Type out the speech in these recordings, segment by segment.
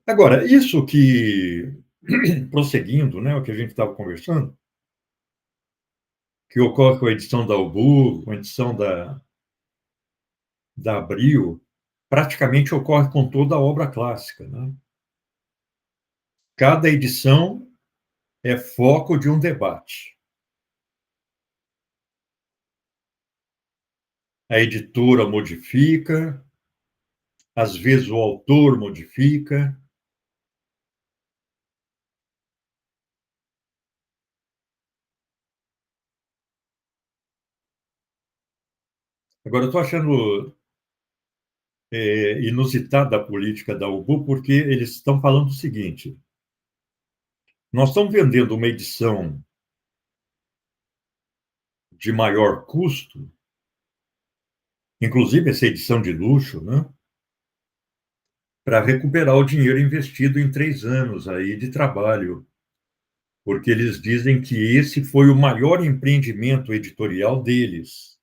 Agora, isso que prosseguindo, né, o que a gente estava conversando, que ocorre com a edição da Ubu, com a edição da Abril, praticamente ocorre com toda a obra clássica, né. Cada edição é foco de um debate. A editora modifica, às vezes o autor modifica. Agora eu estou achando, inusitada a política da Ubu, porque eles estão falando o seguinte: "Nós estamos vendendo uma edição de maior custo, inclusive essa edição de luxo, né, para recuperar o dinheiro investido em 3 anos aí de trabalho", porque eles dizem que esse foi o maior empreendimento editorial deles.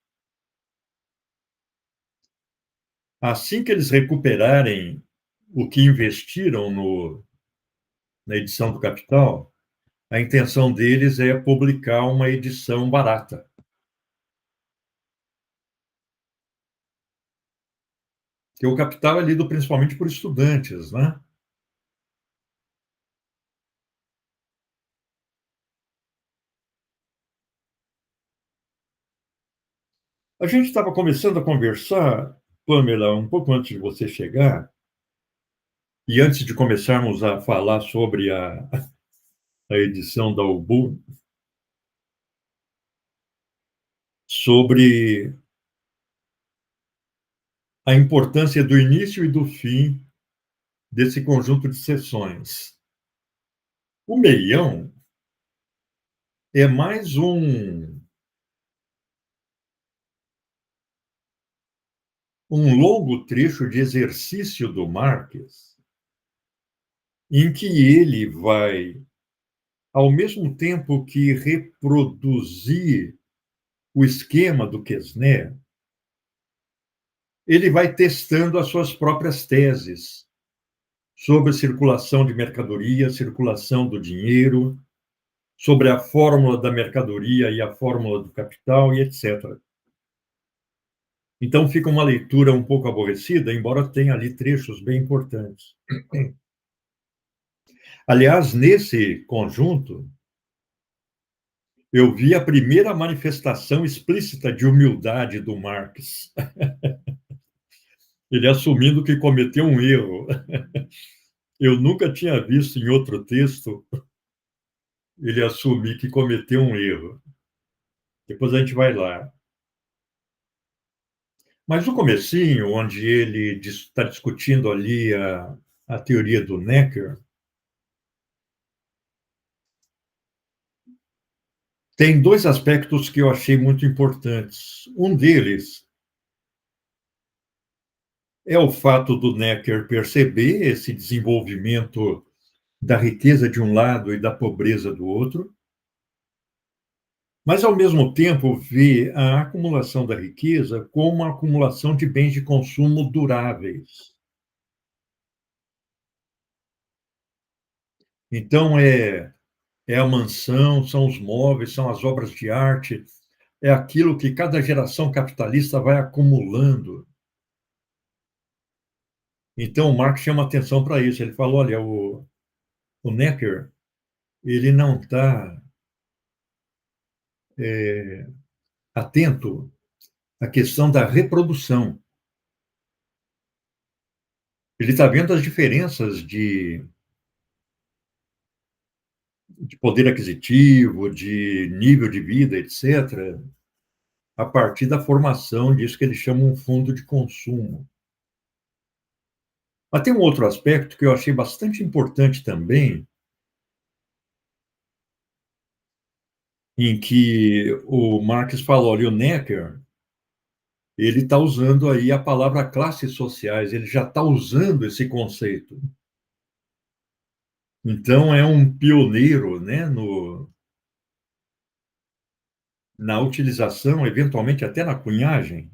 Assim que eles recuperarem o que investiram na edição do Capital, a intenção deles é publicar uma edição barata. Porque o Capital é lido principalmente por estudantes, né. A gente estava começando a conversar, Pamela, um pouco antes de você chegar, e antes de começarmos a falar sobre a edição da Ubu, sobre a importância do início e do fim desse conjunto de sessões. O meião é mais um longo trecho de exercício do Marx, em que ele vai, ao mesmo tempo que reproduzir o esquema do Quesnel, ele vai testando as suas próprias teses sobre circulação de mercadoria, circulação do dinheiro, sobre a fórmula da mercadoria e a fórmula do capital e etc. Então fica uma leitura um pouco aborrecida, embora tenha ali trechos bem importantes. Aliás, nesse conjunto, eu vi a primeira manifestação explícita de humildade do Marx. Ele assumindo que cometeu um erro. Eu nunca tinha visto em outro texto ele assumir que cometeu um erro. Depois a gente vai lá. Mas no comecinho, onde ele está discutindo ali a teoria do Necker, tem dois aspectos que eu achei muito importantes. Um deles é o fato do Necker perceber esse desenvolvimento da riqueza de um lado e da pobreza do outro, mas, ao mesmo tempo, ver a acumulação da riqueza como uma acumulação de bens de consumo duráveis. Então, é a mansão, são os móveis, são as obras de arte, é aquilo que cada geração capitalista vai acumulando. Então, o Marx chama atenção para isso. Ele fala: olha, o Necker, ele não está atento à questão da reprodução. Ele está vendo as diferenças de poder aquisitivo, de nível de vida, etc., a partir da formação disso que eles chamam um fundo de consumo. Mas tem um outro aspecto que eu achei bastante importante também, em que o Marx falou ali, o Necker, ele está usando aí a palavra classes sociais, ele já está usando esse conceito. Então, é um pioneiro, né, na utilização, eventualmente até na cunhagem,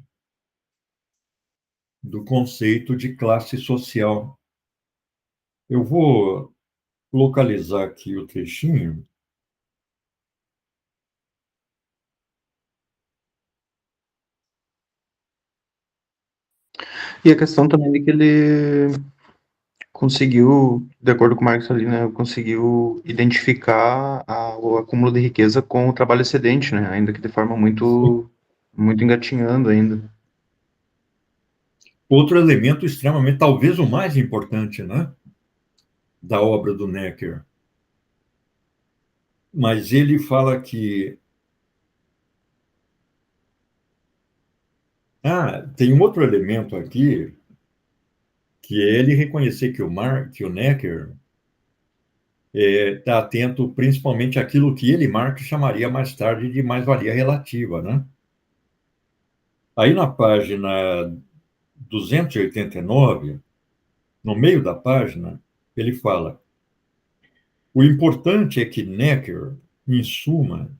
do conceito de classe social. Eu vou localizar aqui o trechinho. E a questão também é que ele conseguiu, de acordo com o Marx ali, né, conseguiu identificar o acúmulo de riqueza com o trabalho excedente, né, ainda que de forma muito engatinhando ainda. Outro elemento extremamente, talvez o mais importante, né, da obra do Necker. Mas ele fala que tem um outro elemento aqui, que é ele reconhecer que o Necker está atento principalmente àquilo que ele, Marx, chamaria mais tarde de mais-valia relativa, né? Aí na página 289, no meio da página, ele fala: o importante é que Necker, em suma,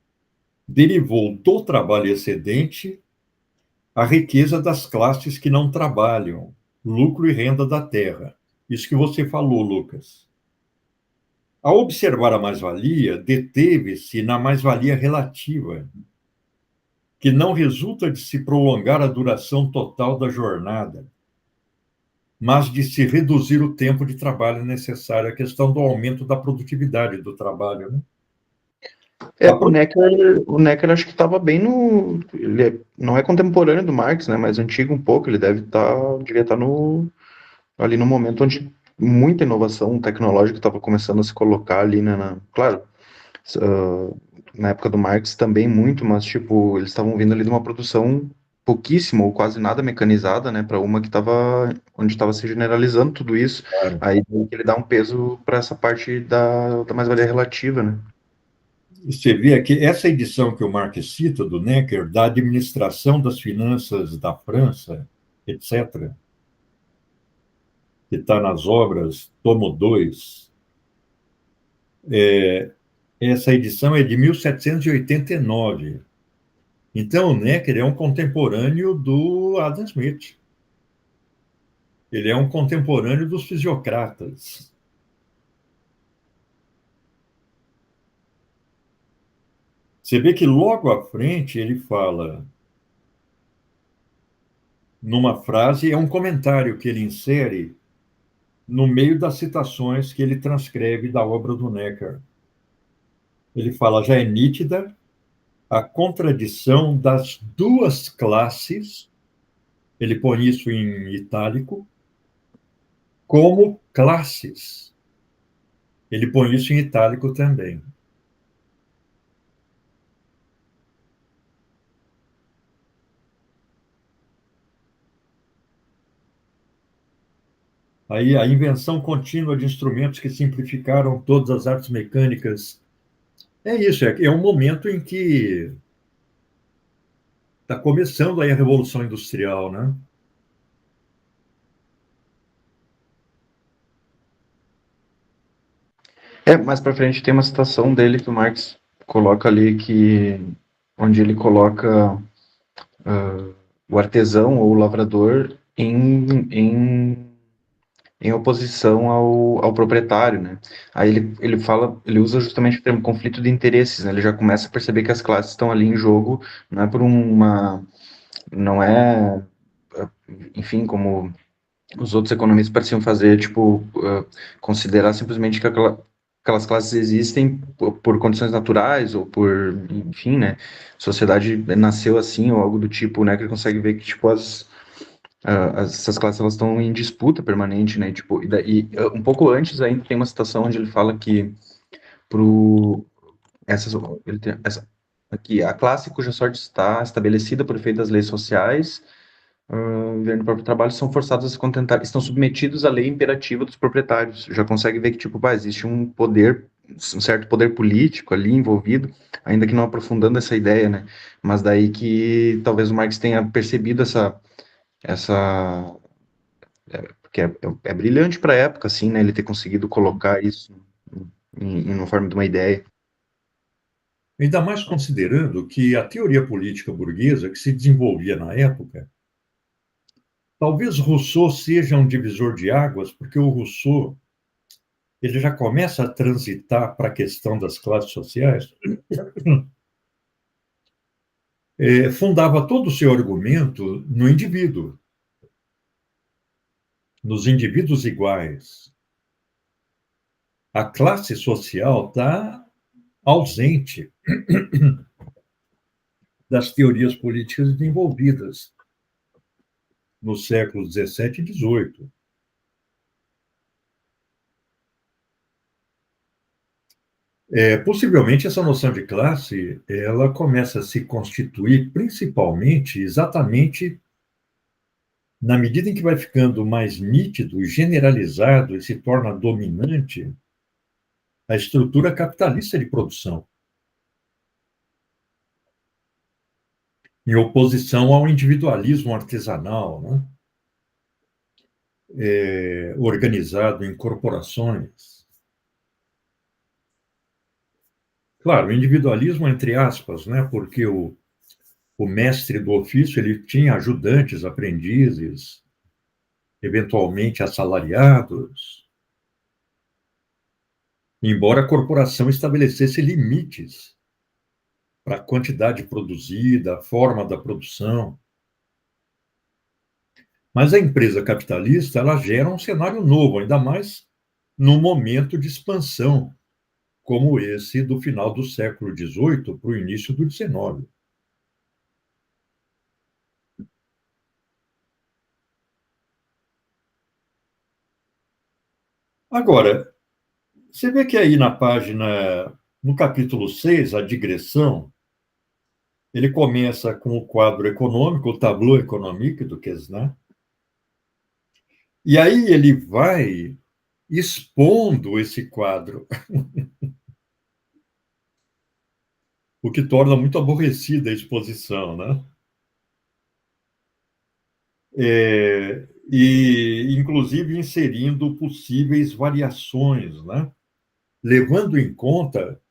derivou do trabalho excedente a riqueza das classes que não trabalham, lucro e renda da terra. Isso que você falou, Lucas. Ao observar a mais-valia, deteve-se na mais-valia relativa, que não resulta de se prolongar a duração total da jornada, mas de se reduzir o tempo de trabalho necessário, a questão do aumento da produtividade do trabalho, né? É, o Necker acho que estava bem no, não é contemporâneo do Marx, né, mas antigo um pouco, ele devia estar ali no momento onde muita inovação tecnológica estava começando a se colocar ali, né, claro, ah, na época do Marx também muito, mas tipo, eles estavam vindo ali de uma produção pouquíssima ou quase nada mecanizada, né, para uma que estava onde estava se generalizando tudo isso. Claro. Aí ele dá um peso para essa parte da mais-valia relativa, né? Você vê aqui, essa edição que o Marx cita, do Necker, da administração das finanças da França, etc., que está nas obras, tomo 2, essa edição é de 1789. Então, o Necker é um contemporâneo do Adam Smith. Ele é um contemporâneo dos fisiocratas. Você vê que logo à frente ele fala, numa frase, é um comentário que ele insere no meio das citações que ele transcreve da obra do Necker. Ele fala, já é nítida a contradição das duas classes, ele põe isso em itálico, como classes. Ele põe isso em itálico também. Aí a invenção contínua de instrumentos que simplificaram todas as artes mecânicas. É isso, é um momento em que está começando aí a Revolução Industrial, né? É, mais para frente tem uma citação dele que o Marx coloca ali onde ele coloca o artesão ou o lavrador em oposição ao proprietário, né? Aí ele fala, ele usa justamente o termo conflito de interesses, né? Ele já começa a perceber que as classes estão ali em jogo, não é por não é, enfim, como os outros economistas pareciam fazer, tipo, considerar simplesmente que aquelas classes existem por condições naturais ou enfim, né? A sociedade nasceu assim ou algo do tipo, né? Que ele consegue ver que, tipo, essas classes elas estão em disputa permanente, né? Tipo, um pouco antes ainda tem uma citação onde ele fala que pro essas ele tem essa aqui a classe cuja sorte está estabelecida por efeito das leis sociais, vivendo o próprio trabalho, são forçados a se contentar, estão submetidos à lei imperativa dos proprietários. Já consegue ver que tipo, existe um poder, um certo poder político ali envolvido, ainda que não aprofundando essa ideia, né? Mas daí que talvez o Marx tenha percebido essa porque é brilhante para a época, assim, né? Ele ter conseguido colocar isso em uma forma de uma ideia. Ainda mais considerando que a teoria política burguesa que se desenvolvia na época, talvez Rousseau seja um divisor de águas, porque o Rousseau ele já começa a transitar para a questão das classes sociais, fundava todo o seu argumento no indivíduo, nos indivíduos iguais. A classe social está ausente das teorias políticas desenvolvidas nos séculos XVII e XVIII. Possivelmente essa noção de classe ela começa a se constituir principalmente, exatamente na medida em que vai ficando mais nítido e generalizado e se torna dominante a estrutura capitalista de produção, em oposição ao individualismo artesanal, né? Organizado em corporações. Claro, individualismo entre aspas, né? Porque o mestre do ofício ele tinha ajudantes, aprendizes, eventualmente assalariados, embora a corporação estabelecesse limites para a quantidade produzida, a forma da produção. Mas a empresa capitalista ela gera um cenário novo, ainda mais num momento de expansão como esse do final do século XVIII para o início do XIX. Agora, você vê que aí no capítulo 6, a digressão, ele começa com o quadro econômico, o tableau économique do Quesnay, e aí ele vai expondo esse quadro, o que torna muito aborrecida a exposição, né? E inclusive inserindo possíveis variações, né? Levando em conta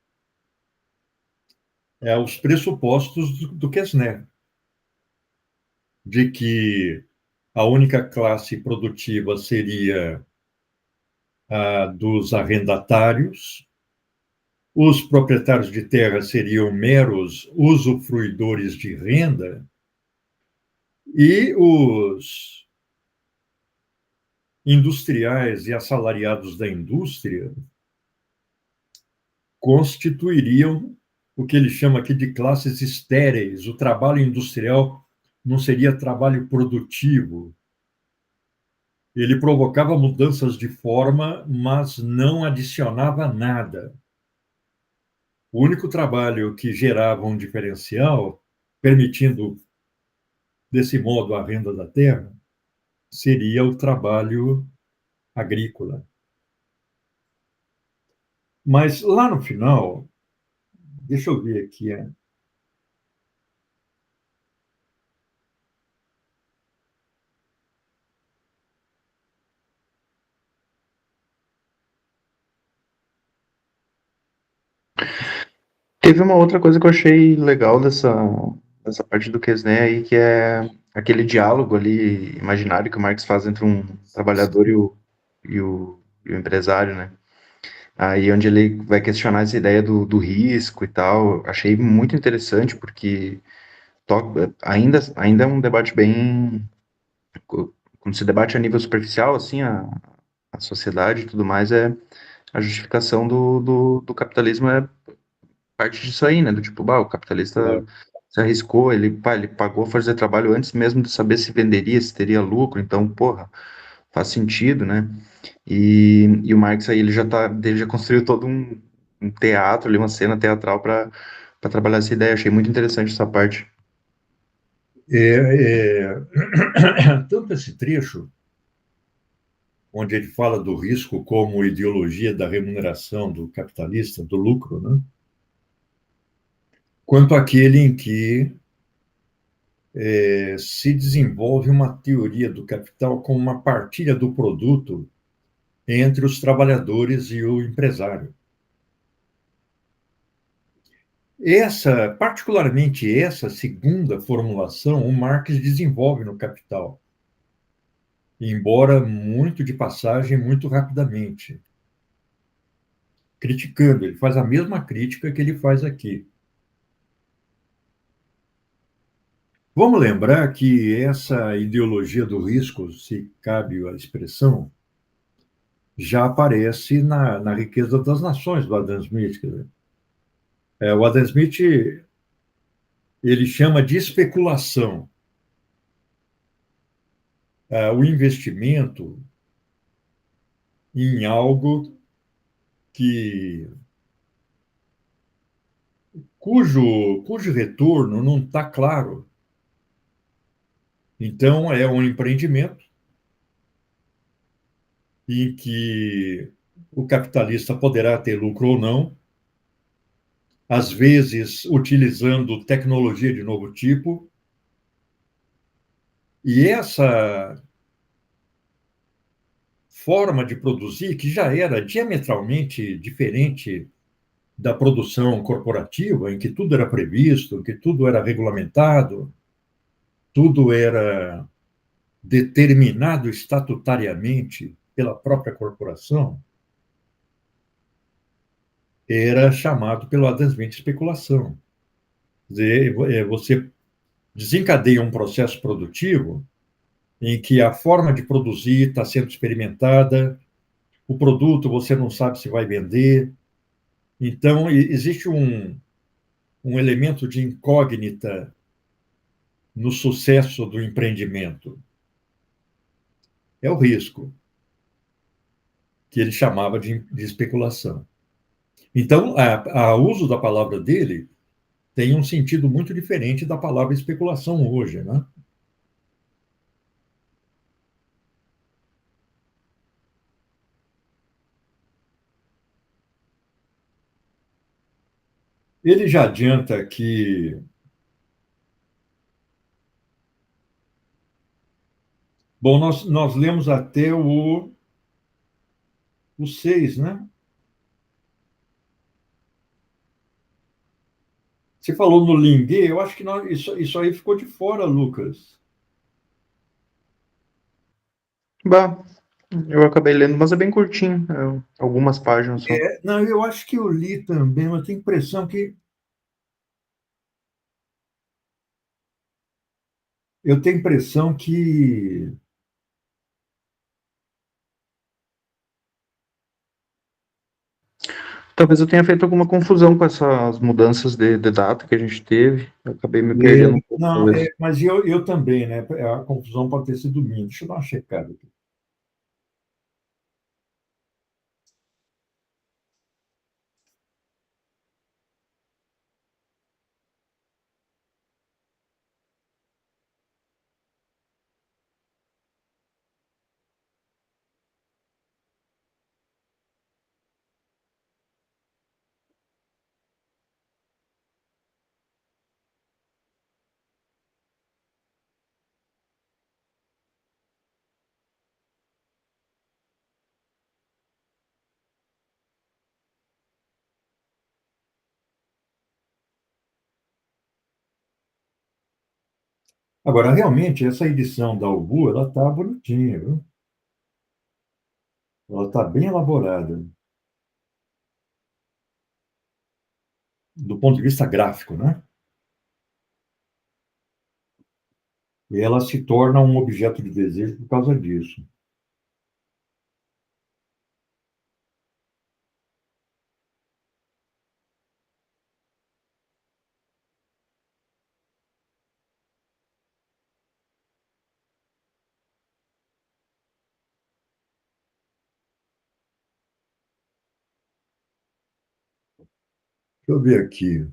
os pressupostos do Quesnay, de que a única classe produtiva seria a dos arrendatários, os proprietários de terra seriam meros usufruidores de renda, e os industriais e assalariados da indústria constituiriam o que ele chama aqui de classes estéreis. O trabalho industrial não seria trabalho produtivo. Ele provocava mudanças de forma, mas não adicionava nada. O único trabalho que gerava um diferencial, permitindo, desse modo, a renda da terra, seria o trabalho agrícola. Mas lá no final, deixa eu ver aqui. Teve uma outra coisa que eu achei legal dessa parte do Quesnay aí, que é aquele diálogo ali imaginário que o Marx faz entre um trabalhador e o empresário, né? Aí onde ele vai questionar essa ideia do risco e tal. Achei muito interessante, porque ainda é um debate bem. Quando se debate a nível superficial, assim, a sociedade e tudo mais, a justificação do capitalismo é parte disso aí, né? Do tipo, bah, o capitalista se arriscou, ele pagou a força de trabalho antes mesmo de saber se venderia, se teria lucro, então, porra, faz sentido, né? E o Marx aí, ele já construiu todo um teatro ali, uma cena teatral para trabalhar essa ideia. Achei muito interessante essa parte. Tanto esse trecho, onde ele fala do risco como ideologia da remuneração do capitalista, do lucro, né? Quanto aquele em que se desenvolve uma teoria do capital como uma partilha do produto entre os trabalhadores e o empresário. Particularmente essa segunda formulação, o Marx desenvolve no Capital, embora muito de passagem, muito rapidamente. criticando, ele faz a mesma crítica que ele faz aqui. Vamos lembrar que essa ideologia do risco, se cabe a expressão, já aparece na riqueza das nações do Adam Smith. Quer dizer, o Adam Smith ele chama de especulação o investimento em algo que cujo retorno não está claro. Então, é um empreendimento em que o capitalista poderá ter lucro ou não, às vezes utilizando tecnologia de novo tipo, e essa forma de produzir, que já era diametralmente diferente da produção corporativa, em que tudo era previsto, que tudo era regulamentado, tudo era determinado estatutariamente pela própria corporação, era chamado pelo Adam Smith de especulação. Quer dizer, você desencadeia um processo produtivo em que a forma de produzir está sendo experimentada, o produto você não sabe se vai vender. Então, existe um elemento de incógnita no sucesso do empreendimento. É o risco, que ele chamava de especulação. Então, o uso da palavra dele tem um sentido muito diferente da palavra especulação hoje, né? Ele já adianta que, bom, nós lemos até o 6, né? Você falou no Linguê, eu acho que isso aí ficou de fora, Lucas. Bah, eu acabei lendo, mas é bem curtinho, algumas páginas só. Não, eu acho que eu li também, mas tenho a impressão que eu tenho a impressão que Talvez eu tenha feito alguma confusão com essas mudanças de data que a gente teve. Eu acabei me perdendo um pouco, não, talvez. mas eu também, né? A confusão pode ter sido minha. Deixa eu dar uma checada aqui. Agora, realmente, essa edição da Ubu, ela está bonitinha, viu? Ela está bem elaborada, do ponto de vista gráfico, né? E ela se torna um objeto de desejo por causa disso. Deixa eu ver aqui.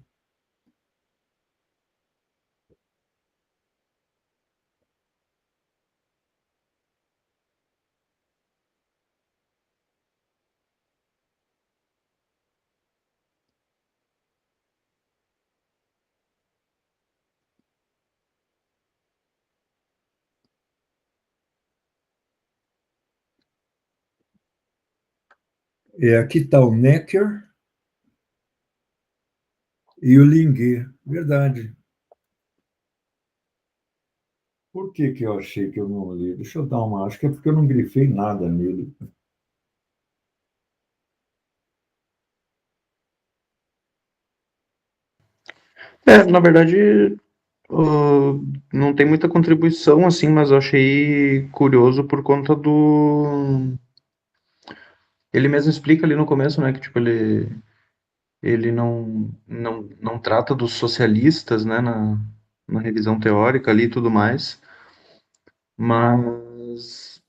Aqui está o Necker e o Linguet. Verdade. Por que que eu achei que eu não li? Deixa eu dar uma. Acho que é porque eu não grifei nada nele. Na verdade, não tem muita contribuição, assim, mas eu achei curioso por conta do. Ele mesmo explica ali no começo, né, que tipo, ele não trata dos socialistas, né, na revisão teórica ali e tudo mais, mas,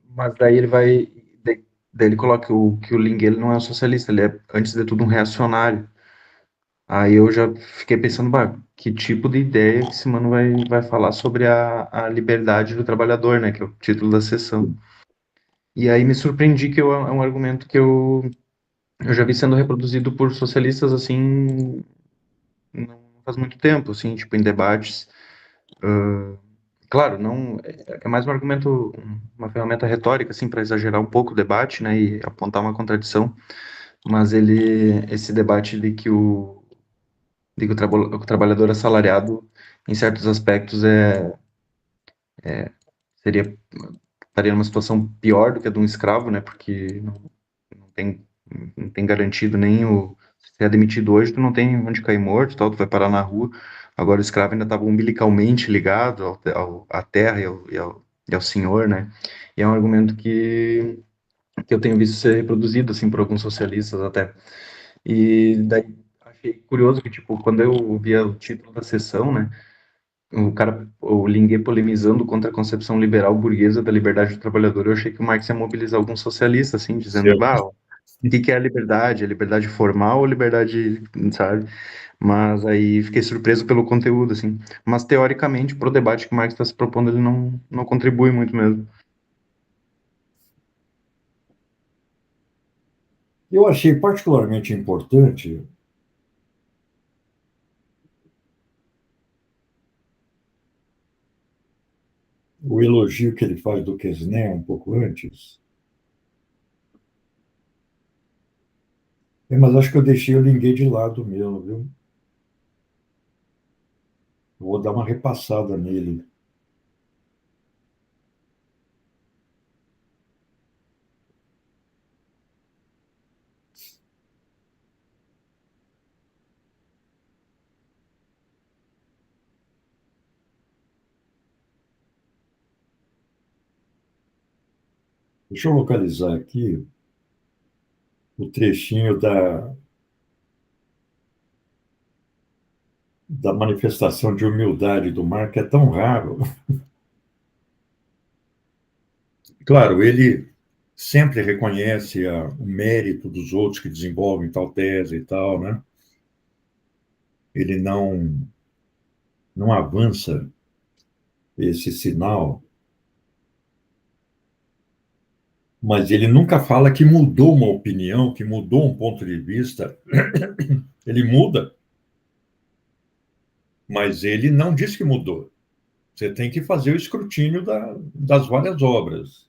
mas daí ele vai. Daí ele coloca que o Ling ele não é um socialista, ele é, antes de tudo, um reacionário. Aí eu já fiquei pensando, bah, que tipo de ideia que esse mano vai falar sobre a liberdade do trabalhador, né? Que é o título da sessão. E aí me surpreendi que é um argumento que eu já vi sendo reproduzido por socialistas, assim, não faz muito tempo, assim, tipo, em debates. Claro, não é mais um argumento, uma ferramenta retórica, assim, para exagerar um pouco o debate, né? E apontar uma contradição. Mas esse debate de que o trabalhador assalariado, em certos aspectos, seria estaria numa situação pior do que a de um escravo, né? Porque não tem, não tem garantido nem o. Se você é demitido hoje, tu não tem onde cair morto, tal, tu vai parar na rua. Agora o escravo ainda estava umbilicalmente ligado à terra e ao senhor, né? E é um argumento que eu tenho visto ser reproduzido, assim, por alguns socialistas até. E daí achei curioso que, tipo, quando eu via o título da sessão, né? O Linguet polemizando contra a concepção liberal burguesa da liberdade do trabalhador, eu achei que o Marx ia mobilizar algum socialista, assim, dizendo, bah, o que é a liberdade? É liberdade formal ou liberdade, sabe? Mas aí fiquei surpreso pelo conteúdo, assim. Mas teoricamente, pro debate que o Marx está se propondo, ele não contribui muito mesmo. Eu achei particularmente importante o elogio que ele faz do Quesnel um pouco antes. Mas acho que eu deixei o Linguet de lado mesmo, viu? Vou dar uma repassada nele. Deixa eu localizar aqui o trechinho da manifestação de humildade do Marx, que é tão raro. Claro, ele sempre reconhece o mérito dos outros que desenvolvem tal tese e tal, né? Ele não avança esse sinal, mas ele nunca fala que mudou uma opinião, que mudou um ponto de vista. Ele muda, mas ele não diz que mudou. Você tem que fazer o escrutínio das várias obras.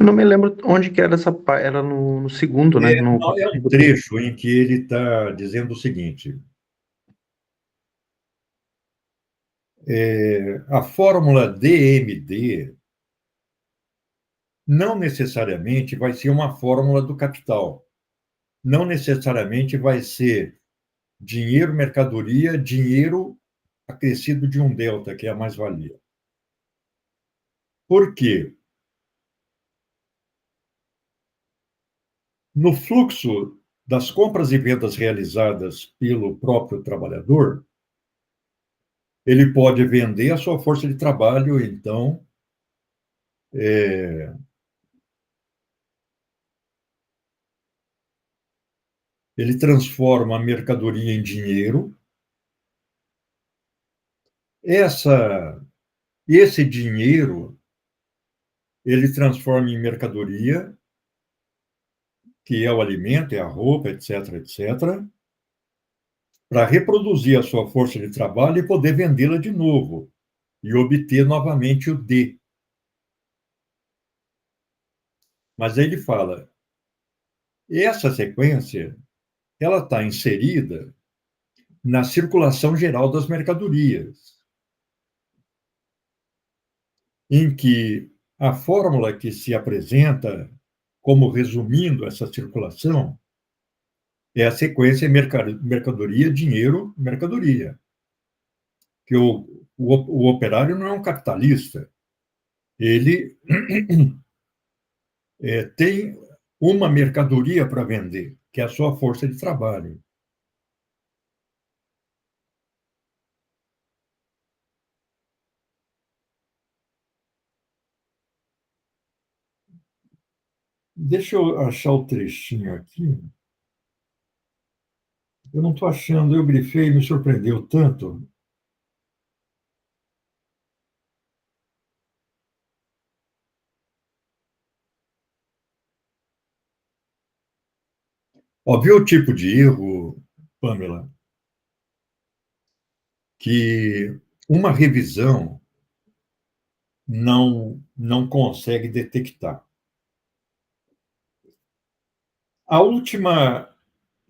Eu não me lembro onde que era essa parte, era no segundo, né? No É um trecho em que ele está dizendo o seguinte: a fórmula DMD não necessariamente vai ser uma fórmula do capital, não necessariamente vai ser dinheiro, mercadoria, dinheiro acrescido de um delta, que é a mais-valia. Por quê? No fluxo das compras e vendas realizadas pelo próprio trabalhador, ele pode vender a sua força de trabalho, então, é, ele transforma a mercadoria em dinheiro. Esse dinheiro ele transforma em mercadoria, que é o alimento, é a roupa, etc., etc., para reproduzir a sua força de trabalho e poder vendê-la de novo e obter novamente o D. Mas aí ele fala, essa sequência ela está inserida na circulação geral das mercadorias, em que a fórmula que se apresenta como resumindo essa circulação é a sequência mercadoria, dinheiro, mercadoria. Que o operário não é um capitalista, ele tem uma mercadoria para vender, que é a sua força de trabalho. Deixa eu achar o trechinho aqui. Eu não estou achando, eu grifei e me surpreendeu tanto. Ó, viu o tipo de erro, Pamela, que uma revisão não consegue detectar.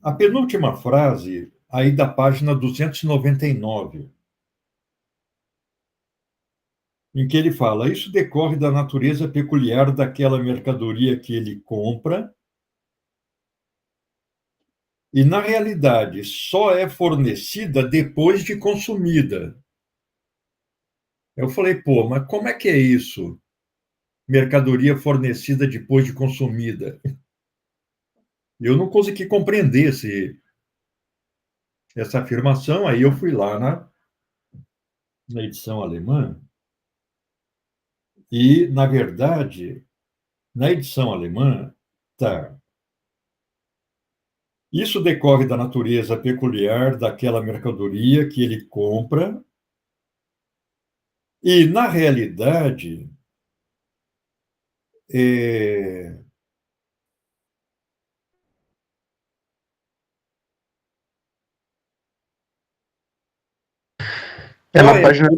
A penúltima frase, aí da página 299, em que ele fala: isso decorre da natureza peculiar daquela mercadoria que ele compra e, na realidade, só é fornecida depois de consumida. Eu falei, pô, mas como é que é isso? Mercadoria fornecida depois de consumida. Eu não consegui compreender essa afirmação, aí eu fui lá na edição alemã e, na verdade, na edição alemã, tá. Isso decorre da natureza peculiar daquela mercadoria que ele compra e, na realidade, é, É só na é, página.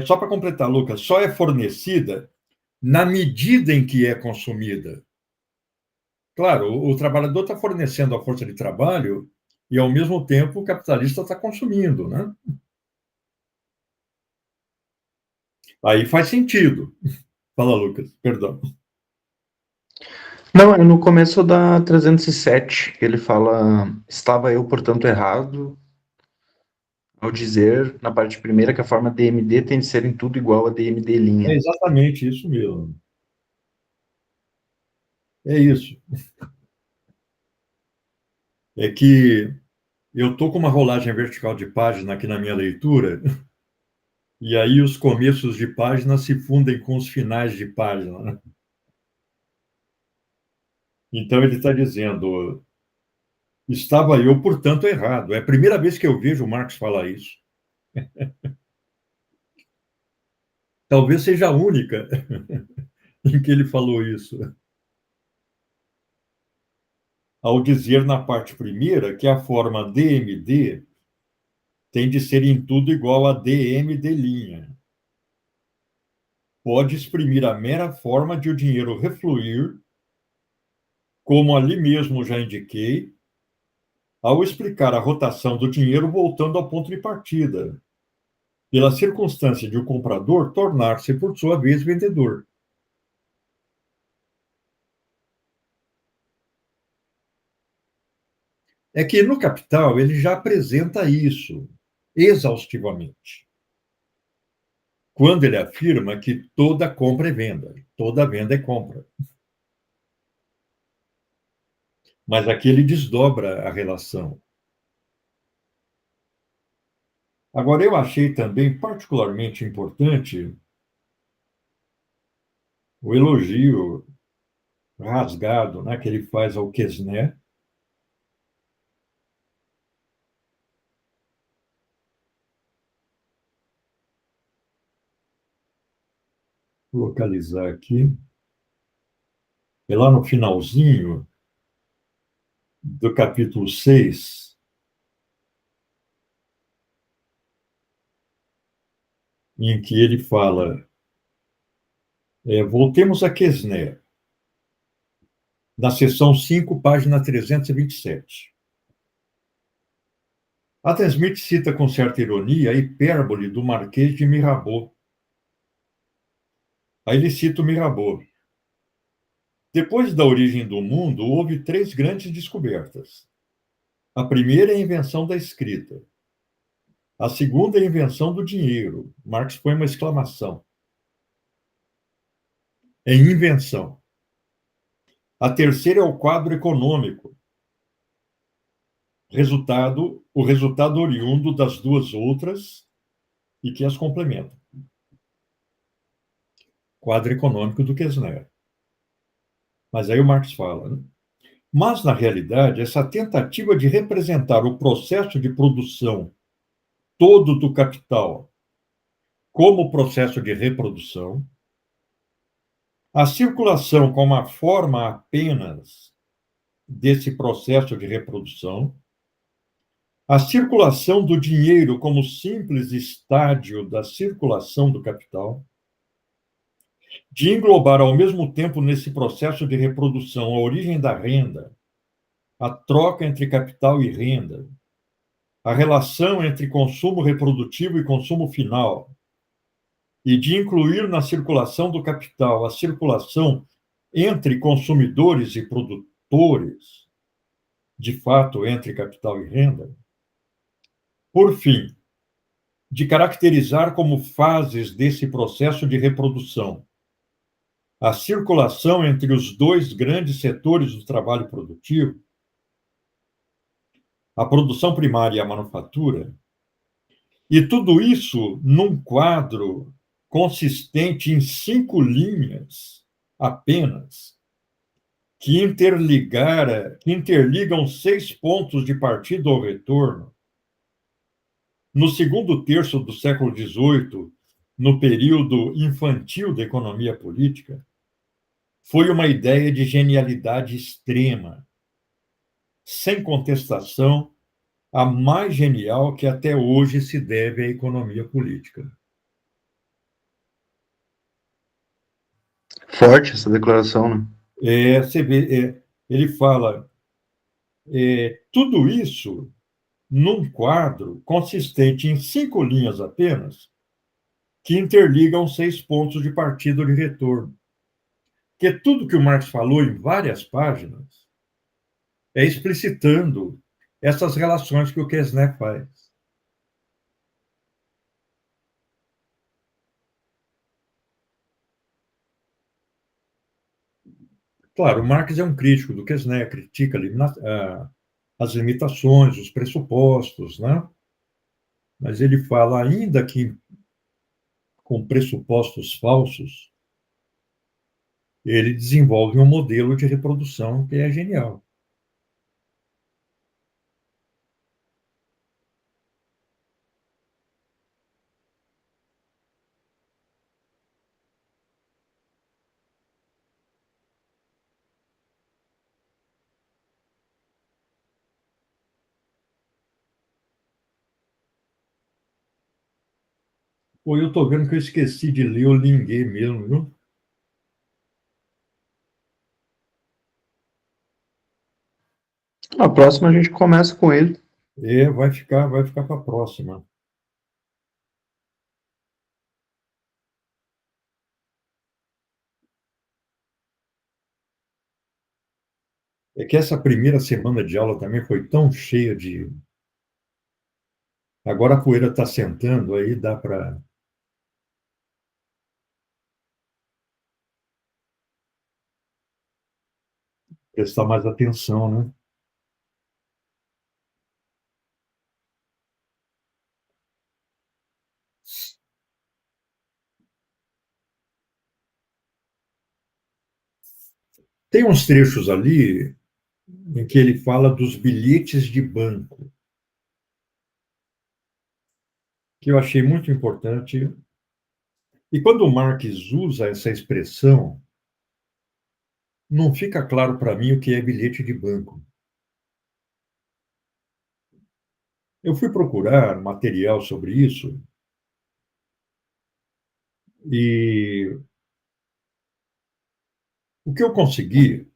só para completar, Lucas, só é fornecida na medida em que é consumida. Claro, o trabalhador está fornecendo a força de trabalho e, ao mesmo tempo, o capitalista está consumindo, né? Aí faz sentido. Fala, Lucas, perdão. Não, é no começo da 307, que ele fala: estava eu, portanto, errado ao dizer, na parte primeira, que a forma DMD tem de ser em tudo igual a DMD É linha. exatamente isso mesmo. É isso. É que eu estou com uma rolagem vertical de página aqui na minha leitura, e aí os começos de página se fundem com os finais de página, né? Então ele está dizendo, estava eu, portanto, errado. É a primeira vez que eu vejo o Marx falar isso. Talvez seja a única em que ele falou isso. Ao dizer na parte primeira que a forma DMD tem de ser em tudo igual a DMD'. Pode exprimir a mera forma de o dinheiro refluir, como ali mesmo já indiquei, ao explicar a rotação do dinheiro voltando ao ponto de partida, pela circunstância de o comprador tornar-se, por sua vez, vendedor. É que no Capital ele já apresenta isso exaustivamente, quando ele afirma que toda compra é venda, toda venda é compra. Mas aqui ele desdobra a relação. Agora, eu achei também particularmente importante o elogio rasgado, né, que ele faz ao Quesné, localizar aqui, é lá no finalzinho do capítulo 6, em que ele fala, voltemos a Quesné, na seção 5, página 327. Adam Smith cita com certa ironia a hipérbole do Marquês de Mirabeau. Aí ele cita o Mirabeau. Depois da origem do mundo, houve três grandes descobertas. A primeira é a invenção da escrita. A segunda é a invenção do dinheiro. Marx põe uma exclamação. Em invenção. A terceira é o quadro econômico. O resultado oriundo das duas outras e que as complementa. Quadro econômico do Kessner. Mas aí o Marx fala, né? Mas, na realidade, essa tentativa de representar o processo de produção todo do capital como processo de reprodução, a circulação como uma forma apenas desse processo de reprodução, a circulação do dinheiro como simples estádio da circulação do capital, de englobar ao mesmo tempo nesse processo de reprodução a origem da renda, a troca entre capital e renda, a relação entre consumo reprodutivo e consumo final, e de incluir na circulação do capital a circulação entre consumidores e produtores, de fato, entre capital e renda. Por fim, de caracterizar como fases desse processo de reprodução a circulação entre os dois grandes setores do trabalho produtivo, a produção primária e a manufatura, e tudo isso num quadro consistente em 5 linhas apenas, que interligam 6 pontos de partida ou retorno. No segundo terço do século XVIII, no período infantil da economia política, foi uma ideia de genialidade extrema, sem contestação, a mais genial que até hoje se deve à economia política. Forte essa declaração, né? Você vê, ele fala tudo isso num quadro consistente em 5 linhas apenas, que interligam 6 pontos de partida ou de retorno. Porque tudo que o Marx falou em várias páginas é explicitando essas relações que o Kessner faz. Claro, o Marx é um crítico do Kessner, critica as limitações, os pressupostos, né? Mas ele fala, ainda que com pressupostos falsos, ele desenvolve um modelo de reprodução que é genial. Pô, eu estou vendo que eu esqueci de ler o Linguet mesmo, viu? A próxima a gente começa com ele. Vai ficar para a próxima. É que essa primeira semana de aula também foi tão cheia de. Agora a poeira está sentando, aí dá para prestar mais atenção, né? Tem uns trechos ali em que ele fala dos bilhetes de banco, que eu achei muito importante. E quando o Marx usa essa expressão, não fica claro para mim o que é bilhete de banco. Eu fui procurar material sobre isso e o que eu consegui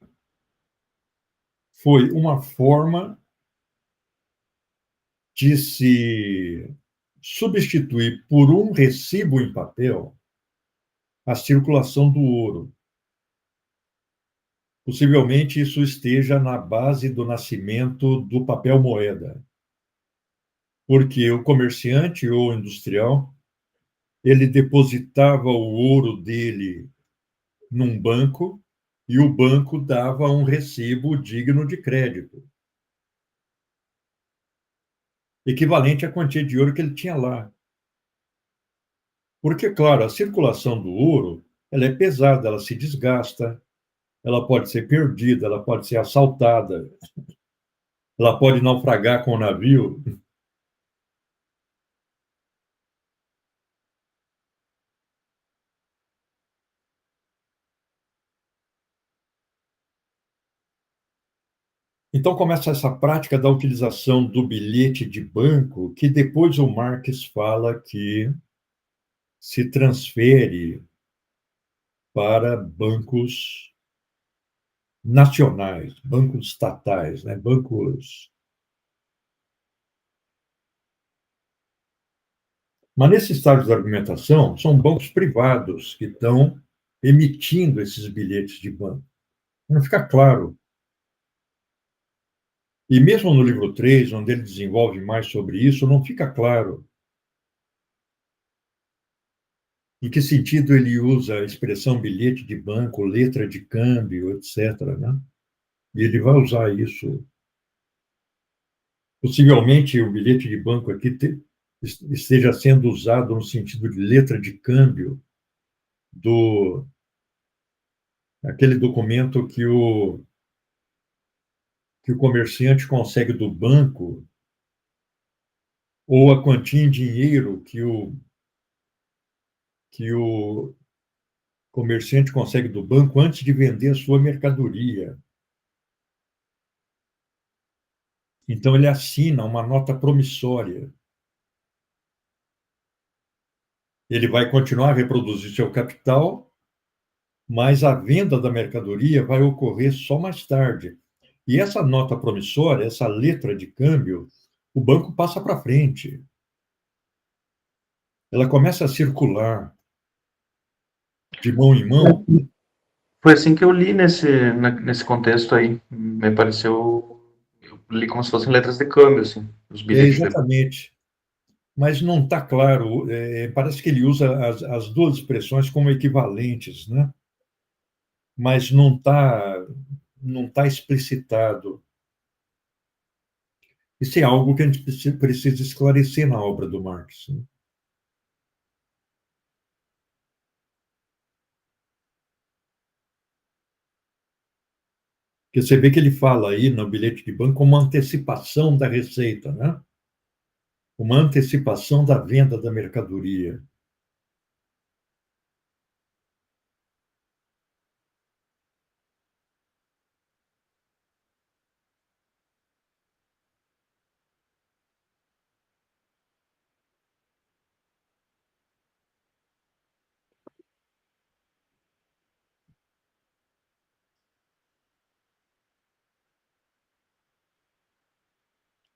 foi uma forma de se substituir por um recibo em papel a circulação do ouro. Possivelmente isso esteja na base do nascimento do papel moeda, porque o comerciante ou industrial, ele depositava o ouro dele num banco e o banco dava um recibo digno de crédito, equivalente à quantia de ouro que ele tinha lá. Porque, claro, a circulação do ouro, ela é pesada, ela se desgasta, ela pode ser perdida, ela pode ser assaltada, ela pode naufragar com o navio. Então começa essa prática da utilização do bilhete de banco, que depois o Marx fala que se transfere para bancos nacionais, bancos estatais, né? Bancos. Mas nesse estágio da argumentação, são bancos privados que estão emitindo esses bilhetes de banco. Não fica claro. E mesmo no livro 3, onde ele desenvolve mais sobre isso, não fica claro em que sentido ele usa a expressão bilhete de banco, letra de câmbio, etc., né? E ele vai usar isso. Possivelmente o bilhete de banco aqui esteja sendo usado no sentido de letra de câmbio do aquele documento que o comerciante consegue do banco, ou a quantia em dinheiro que o comerciante consegue do banco antes de vender a sua mercadoria. Então, ele assina uma nota promissória. Ele vai continuar a reproduzir seu capital, mas a venda da mercadoria vai ocorrer só mais tarde. E essa nota promissória, essa letra de câmbio, o banco passa para frente. Ela começa a circular de mão em mão. Foi assim que eu li nesse contexto aí. Me pareceu. Eu li como se fossem letras de câmbio, assim, os bilhetes de. Exatamente. Mas não está claro, parece que ele usa as duas expressões como equivalentes, né? Mas não tá explicitado. Isso é algo que a gente precisa esclarecer na obra do Marx, né? Porque você vê que ele fala aí no bilhete de banco uma antecipação da receita, né? Uma antecipação da venda da mercadoria.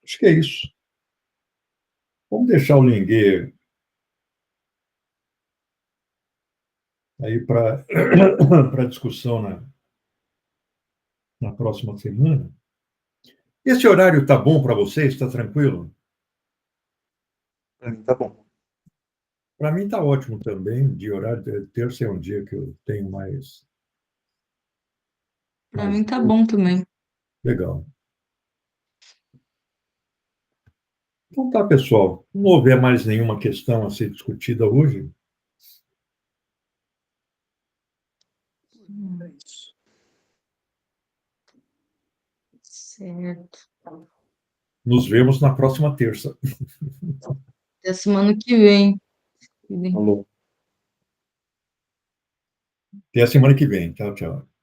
Acho que é isso. Vamos deixar o Linguet aí para discussão na próxima semana. Esse horário está bom para vocês? Está tranquilo? Pra mim tá bom. Para mim está ótimo também, de horário. Terça é um dia que eu tenho mais Pra mim tá bom também. legal. Então tá, pessoal. Não houver mais nenhuma questão a ser discutida hoje, É isso. Certo. nos vemos na próxima terça. Até semana que vem. Falou. Até a semana que vem. Tchau, tchau.